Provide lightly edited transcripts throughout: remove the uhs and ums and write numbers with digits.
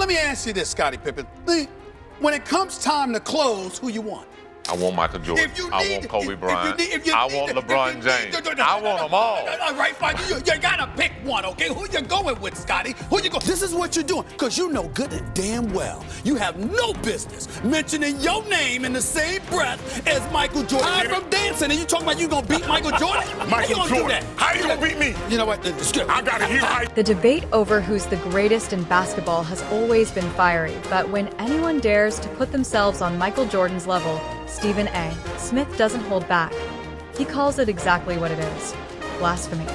Let me ask you this, Scottie Pippen. When it comes time to close, who you want? I want Michael Jordan. I want Kobe Bryant. I want LeBron James. I want them all. All right, fine. You gotta pick one, okay? Who you going with, Scottie? Who you go? This is what you're doing, because you know good and damn well you have no business mentioning your name in the same breath as Michael Jordan. I'm from dancing, and you talking about you gonna beat Michael Jordan? Michael Jordan. How you gonna beat me? You know what? I gotta hear how. The debate over who's the greatest in basketball has always been fiery, but when anyone dares to put themselves on Michael Jordan's level, Stephen A. Smith doesn't hold back. He calls it exactly what it is: blasphemy.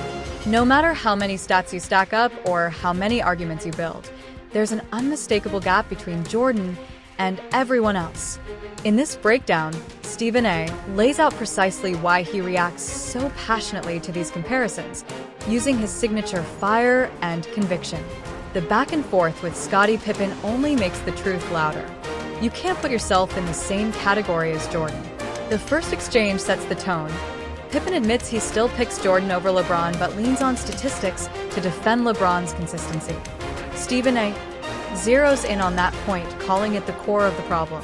No matter how many stats you stack up or how many arguments you build, there's an unmistakable gap between Jordan and everyone else. In this breakdown, Stephen A. lays out precisely why he reacts so passionately to these comparisons, using his signature fire and conviction. The back and forth with Scottie Pippen only makes the truth louder. You can't put yourself in the same category as Jordan. The first exchange sets the tone. Pippen admits he still picks Jordan over LeBron but leans on statistics to defend LeBron's consistency. Stephen A. zeroes in on that point, calling it the core of the problem.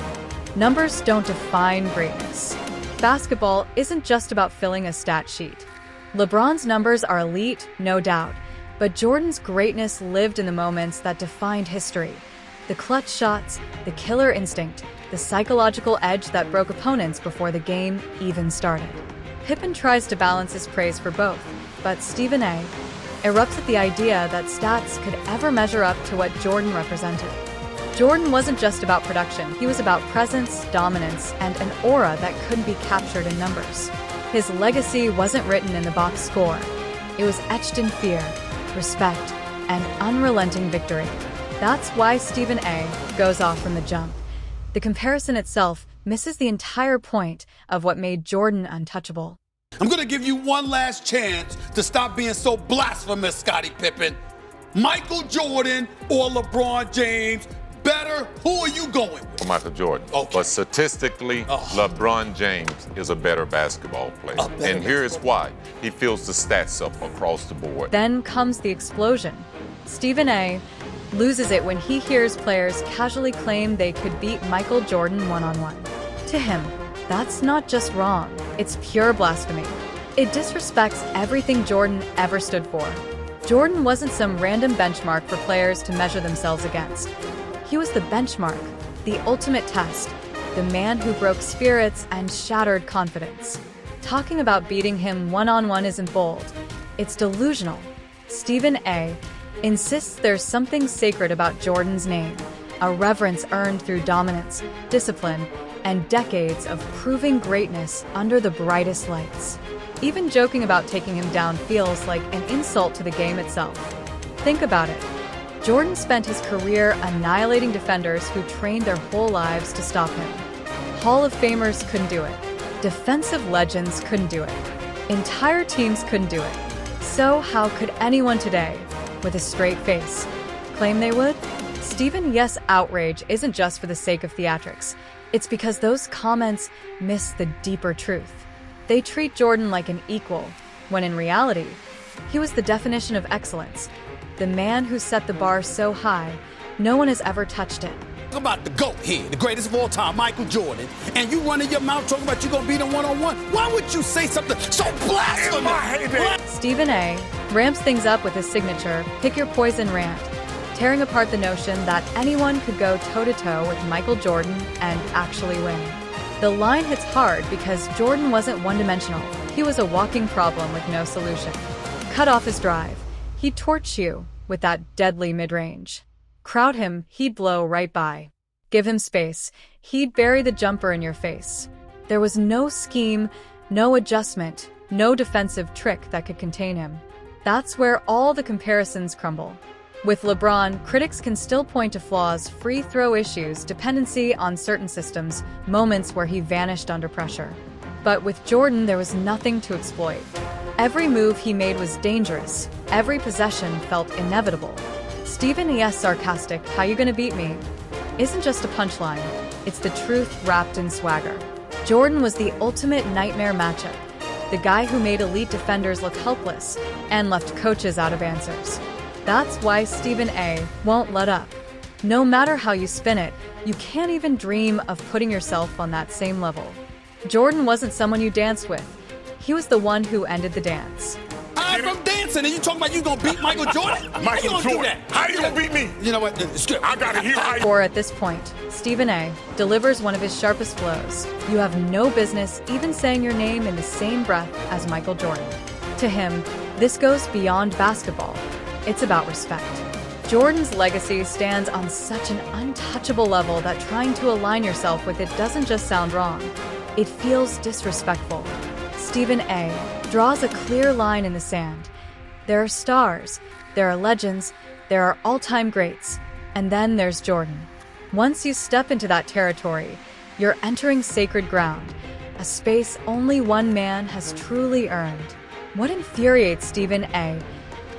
Numbers don't define greatness. Basketball isn't just about filling a stat sheet. LeBron's numbers are elite, no doubt, but Jordan's greatness lived in the moments that defined history. The clutch shots, the killer instinct, the psychological edge that broke opponents before the game even started. Pippen tries to balance his praise for both, but Stephen A. erupts at the idea that stats could ever measure up to what Jordan represented. Jordan wasn't just about production, he was about presence, dominance, and an aura that couldn't be captured in numbers. His legacy wasn't written in the box score. It was etched in fear, respect, and unrelenting victory. That's why Stephen A. goes off from the jump. The comparison itself misses the entire point of what made Jordan untouchable. I'm going to give you one last chance to stop being so blasphemous, Scottie Pippen. Michael Jordan or LeBron James, better? Who are you going with? Michael Jordan. Okay. But statistically, LeBron James is a better basketball player. And here's why. He fills the stats up across the board. Then comes the explosion. Stephen A. loses it when he hears players casually claim they could beat Michael Jordan one-on-one. To him, that's not just wrong, it's pure blasphemy. It disrespects everything Jordan ever stood for. Jordan wasn't some random benchmark for players to measure themselves against. He was the benchmark, the ultimate test, the man who broke spirits and shattered confidence. Talking about beating him one-on-one isn't bold, it's delusional. Stephen A. insists there's something sacred about Jordan's name, a reverence earned through dominance, discipline, and decades of proving greatness under the brightest lights. Even joking about taking him down feels like an insult to the game itself. Think about it. Jordan spent his career annihilating defenders who trained their whole lives to stop him. Hall of Famers couldn't do it. Defensive legends couldn't do it. Entire teams couldn't do it. So how could anyone today, with a straight face, claim they would? Stephen Yes' outrage isn't just for the sake of theatrics. It's because those comments miss the deeper truth. They treat Jordan like an equal, when in reality, he was the definition of excellence. The man who set the bar so high, no one has ever touched it. About the GOAT here, the greatest of all time, Michael Jordan, and you running your mouth talking about you gonna beat him one-on-one. Why would you say something so blasphemous? Stephen A. ramps things up with his signature pick your poison rant, tearing apart the notion that anyone could go toe-to-toe with Michael Jordan and actually win. The line hits hard because Jordan wasn't one-dimensional. He was a walking problem with no solution. Cut off his drive, he'd torch you with that deadly mid-range. Crowd him, he'd blow right by. Give him space, he'd bury the jumper in your face. There was no scheme, no adjustment, no defensive trick that could contain him. That's where all the comparisons crumble. With LeBron, critics can still point to flaws, free throw issues, dependency on certain systems, moments where he vanished under pressure. But with Jordan, there was nothing to exploit. Every move he made was dangerous. Every possession felt inevitable. Stephen E.'s sarcastic, "How you gonna beat me?" isn't just a punchline. It's the truth wrapped in swagger. Jordan was the ultimate nightmare matchup. The guy who made elite defenders look helpless and left coaches out of answers. That's why Stephen A. won't let up. No matter how you spin it, you can't even dream of putting yourself on that same level. Jordan wasn't someone you danced with. He was the one who ended the dance. I'm from dancing, and you talking about you gonna beat Michael Jordan? How you gonna do that? How you gonna beat me? You know what? Skip. I gotta hear how you. Or at this point, Stephen A. delivers one of his sharpest blows. You have no business even saying your name in the same breath as Michael Jordan. To him, this goes beyond basketball. It's about respect. Jordan's legacy stands on such an untouchable level that trying to align yourself with it doesn't just sound wrong. It feels disrespectful. Stephen A. draws a clear line in the sand. There are stars, there are legends, there are all-time greats, and then there's Jordan. Once you step into that territory, you're entering sacred ground, a space only one man has truly earned. What infuriates Stephen A.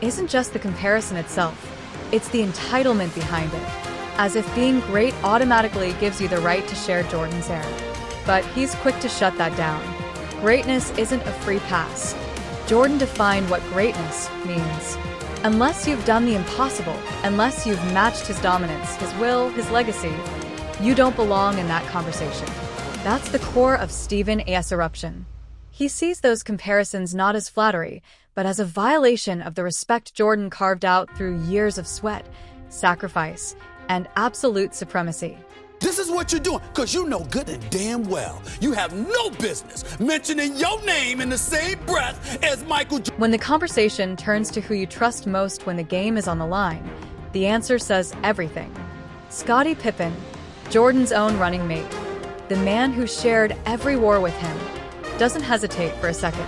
isn't just the comparison itself, it's the entitlement behind it, as if being great automatically gives you the right to share Jordan's air. But he's quick to shut that down. Greatness isn't a free pass. Jordan defined what greatness means. Unless you've done the impossible, unless you've matched his dominance, his will, his legacy, you don't belong in that conversation. That's the core of Stephen A.'s eruption. He sees those comparisons not as flattery, but as a violation of the respect Jordan carved out through years of sweat, sacrifice, and absolute supremacy. This is what you're doing, because you know good and damn well you have no business mentioning your name in the same breath as Michael Jordan. When the conversation turns to who you trust most when the game is on the line, the answer says everything. Scottie Pippen, Jordan's own running mate, the man who shared every war with him, doesn't hesitate for a second.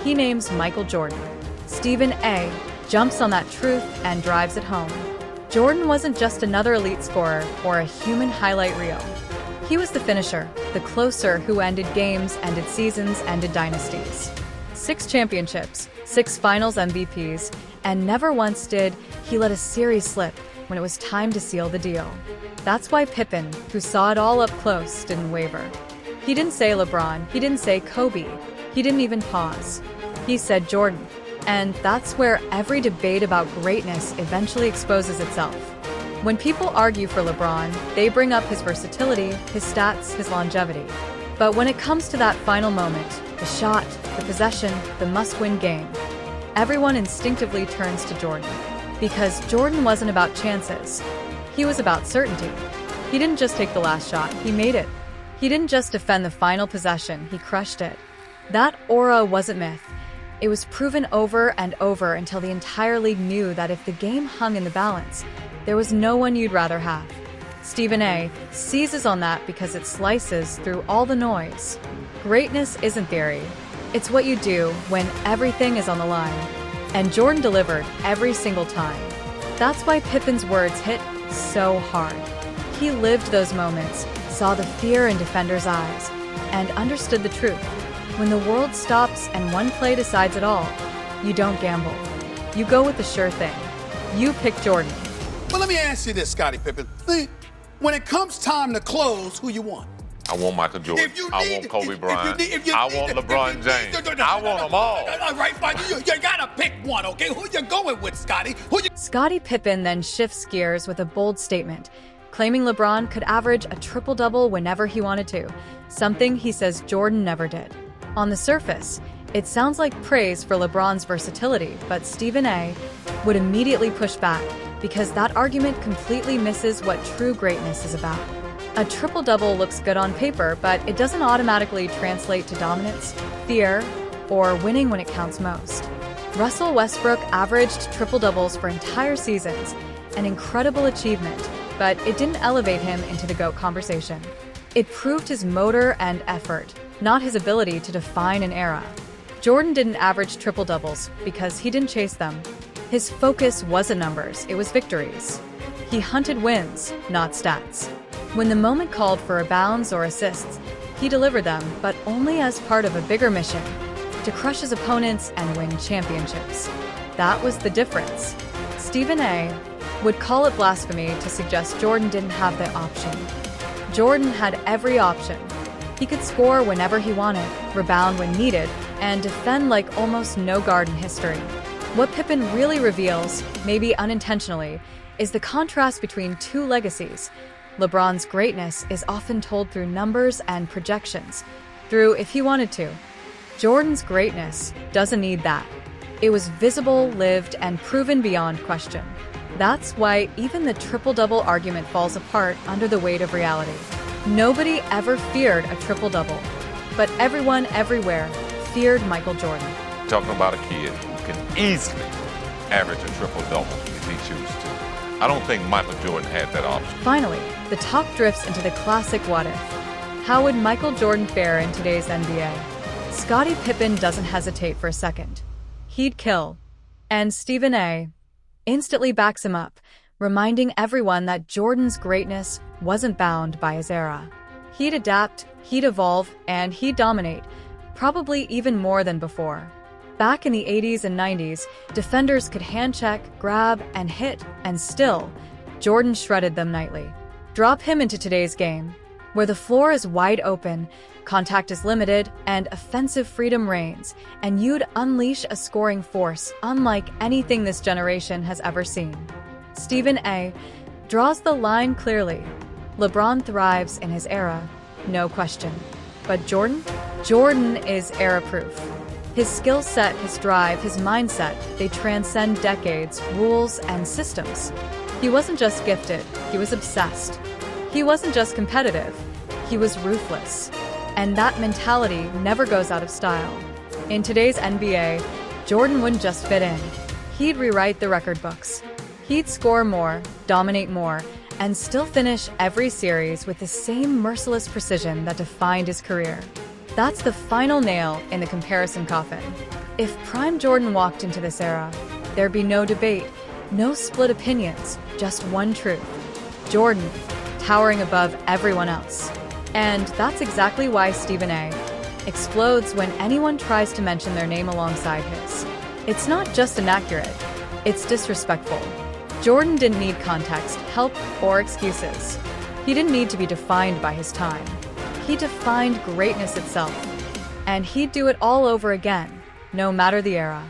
He names Michael Jordan. Stephen A. jumps on that truth and drives it home. Jordan wasn't just another elite scorer or a human highlight reel. He was the finisher, the closer who ended games, ended seasons, ended dynasties. 6 championships, 6 finals MVPs, and never once did he let a series slip when it was time to seal the deal. That's why Pippen, who saw it all up close, didn't waver. He didn't say LeBron, he didn't say Kobe, he didn't even pause. He said Jordan. And that's where every debate about greatness eventually exposes itself. When people argue for LeBron, they bring up his versatility, his stats, his longevity. But when it comes to that final moment, the shot, the possession, the must-win game, everyone instinctively turns to Jordan. Because Jordan wasn't about chances. He was about certainty. He didn't just take the last shot, he made it. He didn't just defend the final possession, he crushed it. That aura wasn't myth. It was proven over and over until the entire league knew that if the game hung in the balance, there was no one you'd rather have. Stephen A. seizes on that because it slices through all the noise. Greatness isn't theory. It's what you do when everything is on the line. And Jordan delivered every single time. That's why Pippen's words hit so hard. He lived those moments, saw the fear in defenders' eyes, and understood the truth. When the world stops and one play decides it all, you don't gamble. You go with the sure thing. You pick Jordan. Well, let me ask you this, Scottie Pippen. When it comes time to close, who you want? I want Michael Jordan. I want Kobe Bryant. I want LeBron James. I want them all. All right, fine. You gotta pick one, okay? Who you going with, Scottie? Scottie Pippen then shifts gears with a bold statement, claiming LeBron could average a triple-double whenever he wanted to, something he says Jordan never did. On the surface, it sounds like praise for LeBron's versatility, but Stephen A. would immediately push back because that argument completely misses what true greatness is about. A triple-double looks good on paper, but it doesn't automatically translate to dominance, fear, or winning when it counts most. Russell Westbrook averaged triple-doubles for entire seasons, an incredible achievement, but it didn't elevate him into the GOAT conversation. It proved his motor and effort, not his ability to define an era. Jordan didn't average triple-doubles because he didn't chase them. His focus wasn't numbers, it was victories. He hunted wins, not stats. When the moment called for rebounds or assists, he delivered them, but only as part of a bigger mission, to crush his opponents and win championships. That was the difference. Stephen A. would call it blasphemy to suggest Jordan didn't have the option. Jordan had every option. He could score whenever he wanted, rebound when needed, and defend like almost no guard in history. What Pippen really reveals, maybe unintentionally, is the contrast between two legacies. LeBron's greatness is often told through numbers and projections, through if he wanted to. Jordan's greatness doesn't need that. It was visible, lived, and proven beyond question. That's why even the triple-double argument falls apart under the weight of reality. Nobody ever feared a triple-double, but everyone everywhere feared Michael Jordan. Talking about a kid who can easily average a triple-double if he chooses to. I don't think Michael Jordan had that option. Finally, the talk drifts into the classic what if. How would Michael Jordan fare in today's NBA? Scottie Pippen doesn't hesitate for a second. He'd kill. And Stephen A. instantly backs him up, reminding everyone that Jordan's greatness wasn't bound by his era. He'd adapt, he'd evolve, and he'd dominate, probably even more than before. Back in the 80s and 90s, defenders could hand-check, grab, and hit, and still, Jordan shredded them nightly. Drop him into today's game, where the floor is wide open, contact is limited, and offensive freedom reigns, and you'd unleash a scoring force unlike anything this generation has ever seen. Stephen A. draws the line clearly. LeBron thrives in his era, no question. But Jordan? Jordan is era-proof. His skill set, his drive, his mindset, they transcend decades, rules, and systems. He wasn't just gifted, he was obsessed. He wasn't just competitive, he was ruthless. And that mentality never goes out of style. In today's NBA, Jordan wouldn't just fit in. He'd rewrite the record books. He'd score more, dominate more, and still finish every series with the same merciless precision that defined his career. That's the final nail in the comparison coffin. If prime Jordan walked into this era, there'd be no debate, no split opinions, just one truth. Jordan, towering above everyone else. And that's exactly why Stephen A. explodes when anyone tries to mention their name alongside his. It's not just inaccurate, it's disrespectful. Jordan didn't need context, help, or excuses. He didn't need to be defined by his time. He defined greatness itself. And he'd do it all over again, no matter the era.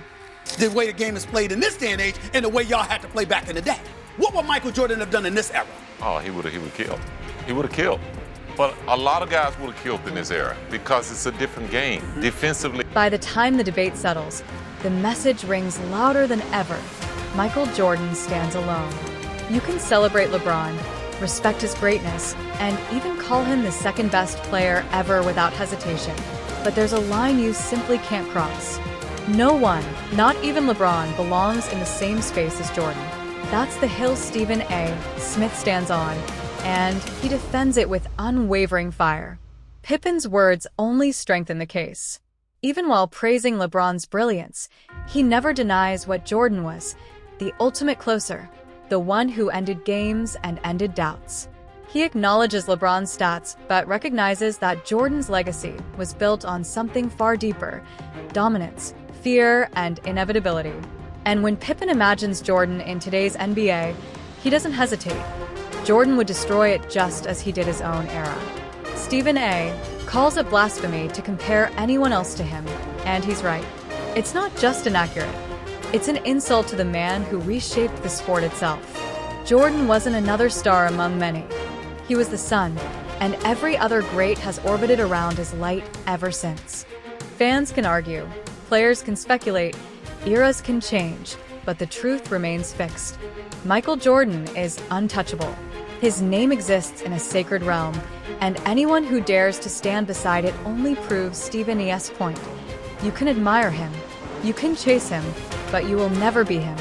The way the game is played in this day and age and the way y'all had to play back in the day. What would Michael Jordan have done in this era? Oh, he would have killed. He would have killed. But a lot of guys would have killed in this era because it's a different game. Defensively. By the time the debate settles, the message rings louder than ever. Michael Jordan stands alone. You can celebrate LeBron, respect his greatness, and even call him the second best player ever without hesitation. But there's a line you simply can't cross. No one, not even LeBron, belongs in the same space as Jordan. That's the hill Stephen A. Smith stands on, and he defends it with unwavering fire. Pippen's words only strengthen the case. Even while praising LeBron's brilliance, he never denies what Jordan was, the ultimate closer, the one who ended games and ended doubts. He acknowledges LeBron's stats, but recognizes that Jordan's legacy was built on something far deeper: dominance, fear, and inevitability. And when Pippen imagines Jordan in today's NBA, he doesn't hesitate. Jordan would destroy it just as he did his own era. Stephen A. calls it blasphemy to compare anyone else to him, and he's right. It's not just inaccurate. It's an insult to the man who reshaped the sport itself. Jordan wasn't another star among many. He was the sun, and every other great has orbited around his light ever since. Fans can argue, players can speculate, eras can change, but the truth remains fixed. Michael Jordan is untouchable. His name exists in a sacred realm, and anyone who dares to stand beside it only proves Stephen E.'s point. You can admire him, you can chase him, but you will never be him.